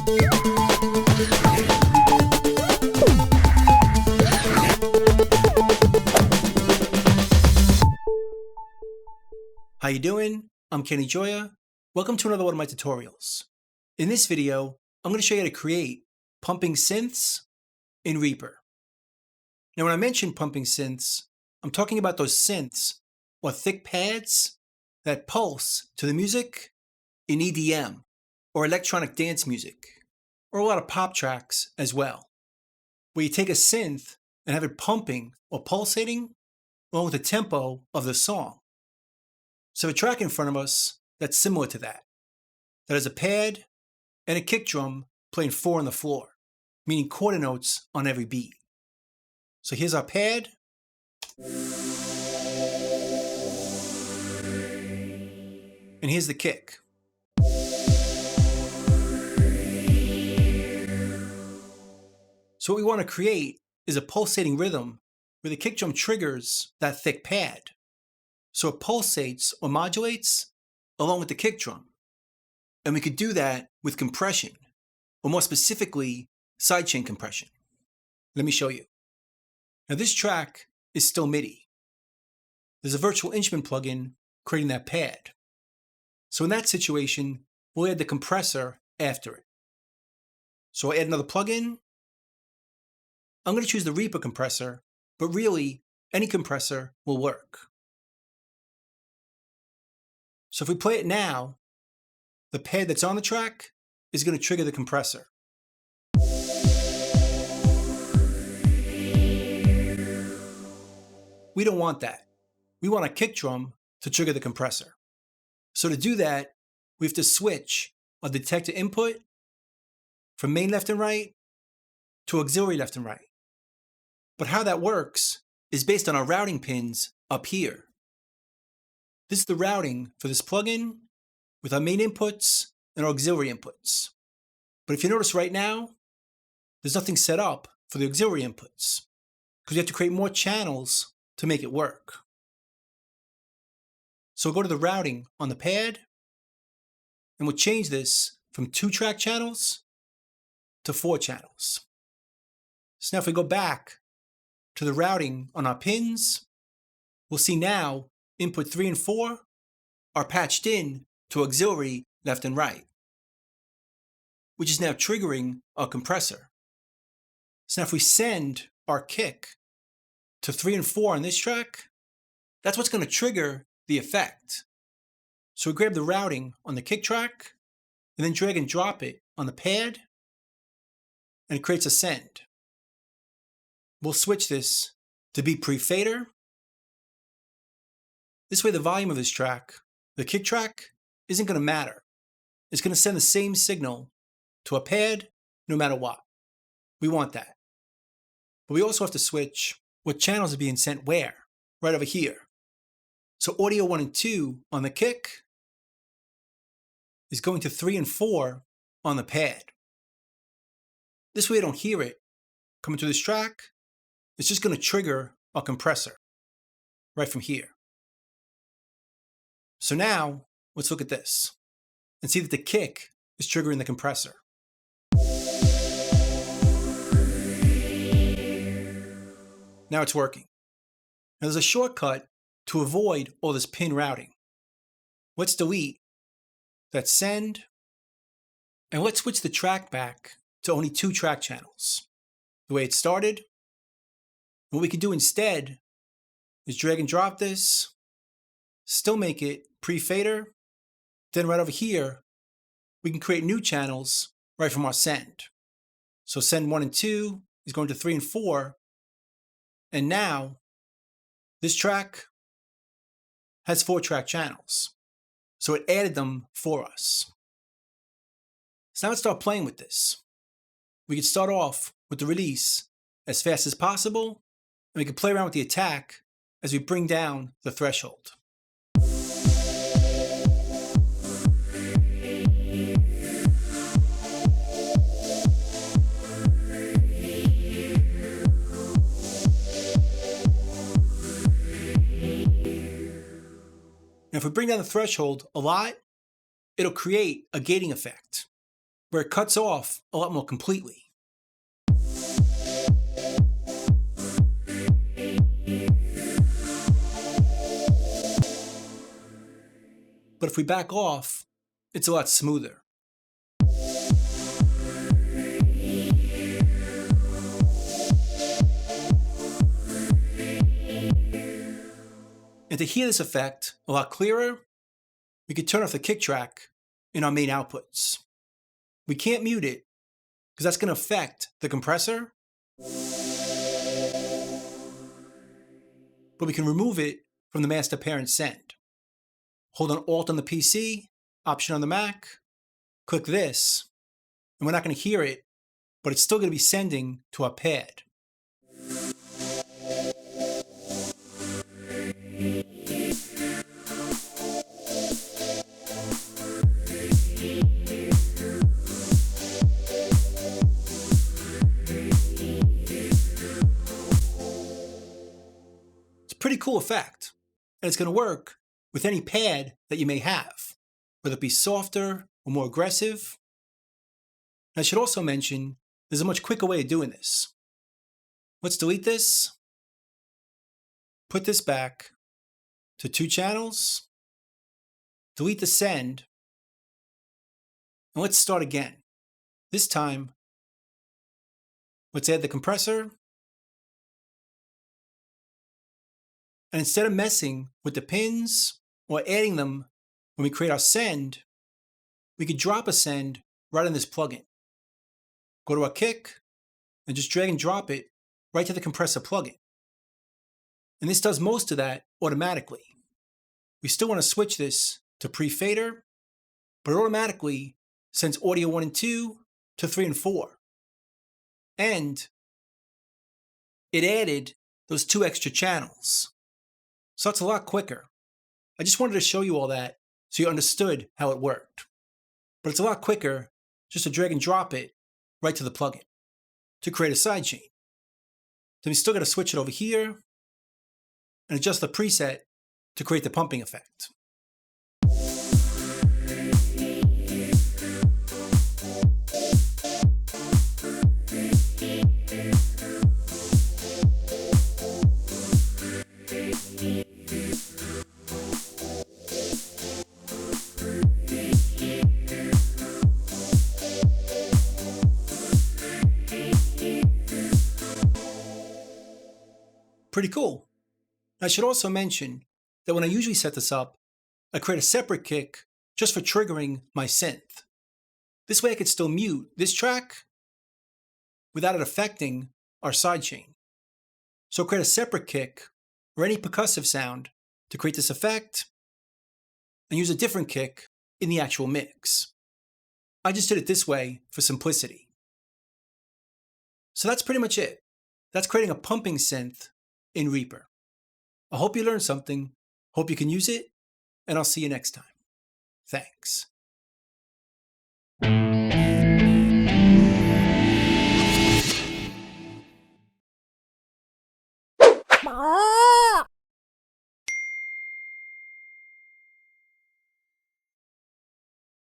How you doing? I'm Kenny Joya. Welcome to another one of my tutorials. In this video, I'm going to show you how to create pumping synths in Reaper. Now when I mention pumping synths, I'm talking about those synths or thick pads that pulse to the music in EDM or electronic dance music, or a lot of pop tracks as well, where you take a synth and have it pumping or pulsating along with the tempo of the song. So a track in front of us that's similar to that. That has a pad and a kick drum playing 4 on the floor, meaning quarter notes on every beat. So here's our pad. And here's the kick. So what we want to create is a pulsating rhythm where the kick drum triggers that thick pad. So it pulsates or modulates along with the kick drum. And we could do that with compression, or more specifically, sidechain compression. Let me show you. Now this track is still MIDI. There's a virtual instrument plugin creating that pad. So in that situation, we'll add the compressor after it. So I add another plugin. I'm going to choose the REAPER compressor, but really, any compressor will work. So if we play it now, the pad that's on the track is going to trigger the compressor. We don't want that. We want a kick drum to trigger the compressor. So to do that, we have to switch our detector input from main left and right to auxiliary left and right. But how that works is based on our routing pins up here. This is the routing for this plugin with our main inputs and our auxiliary inputs. But if you notice right now, there's nothing set up for the auxiliary inputs because you have to create more channels to make it work. So we'll go to the routing on the pad and we'll change this from 2-track channels to 4 channels. So now if we go back to the routing on our pins, we'll see now input 3 and 4 are patched in to auxiliary left and right, which is now triggering our compressor. So now if we send our kick to 3 and 4 on this track, that's what's going to trigger the effect. So we grab the routing on the kick track and then drag and drop it on the pad, and it creates a send. We'll switch this to be pre-fader. This way the volume of this track, the kick track, isn't going to matter. It's going to send the same signal to a pad no matter what. We want that. But we also have to switch what channels are being sent where, right over here. So audio 1 and 2 on the kick is going to 3 and 4 on the pad. This way I don't hear it coming through this track. It's just going to trigger our compressor right from here. So now let's look at this and see that the kick is triggering the compressor. Now it's working. Now there's a shortcut to avoid all this pin routing. Let's delete that send, and let's switch the track back to only 2 track channels, the way it started. What we can do instead is drag and drop this, still make it pre-fader, then right over here, we can create new channels right from our send. So send 1 and 2 is going to 3 and 4, and now this track has 4 track channels. So it added them for us. So now let's start playing with this. We can start off with the release as fast as possible, and we can play around with the attack as we bring down the threshold. Now if we bring down the threshold a lot, it'll create a gating effect. where it cuts off a lot more completely. But if we back off, it's a lot smoother. And to hear this effect a lot clearer, we could turn off the kick track in our main outputs. We can't mute it because that's going to affect the compressor, but we can remove it from the master parent send. Hold on Alt on the PC, Option on the Mac, click this, and we're not going to hear it, but it's still going to be sending to our pad. It's a pretty cool effect, and it's going to work with any pad that you may have, whether it be softer or more aggressive. And I should also mention, there's a much quicker way of doing this. Let's delete this, put this back to 2 channels, delete the send, and let's start again. This time, let's add the compressor, and instead of messing with the pins or adding them when we create our send, we could drop a send right in this plugin. Go to our kick and just drag and drop it right to the compressor plugin. And this does most of that automatically. We still want to switch this to pre-fader, but it automatically sends audio 1 and 2 to 3 and 4. And it added those 2 extra channels. So it's a lot quicker. I just wanted to show you all that so you understood how it worked. But it's a lot quicker just to drag and drop it right to the plugin to create a sidechain. Then we still got to switch it over here and adjust the preset to create the pumping effect. Pretty cool. I should also mention that when I usually set this up, I create a separate kick just for triggering my synth. This way I could still mute this track without it affecting our sidechain. So create a separate kick or any percussive sound to create this effect and use a different kick in the actual mix. I just did it this way for simplicity. So that's pretty much it. That's creating a pumping synth in Reaper. I hope you learned something, hope you can use it, and I'll see you next time. Thanks.